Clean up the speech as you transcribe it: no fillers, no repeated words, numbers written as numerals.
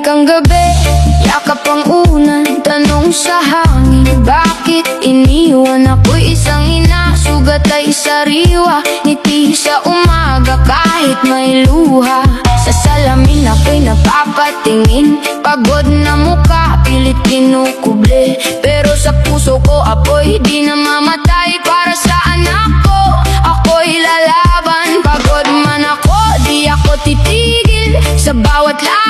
kang gabi, yakap ang unan, tanong sa hangin, bakit iniwan ako'y isang ina? Sugat ay sariwa, ngiti sa umaga kahit may luha. Sa salamin ako'y napapatingin, pagod na mukha, pilit kinukuble. Pero sa puso ko apoy di namamatay para sa anak ko. Ako'y lalaban, pagod man ako, di ako titigil sa bawat laban.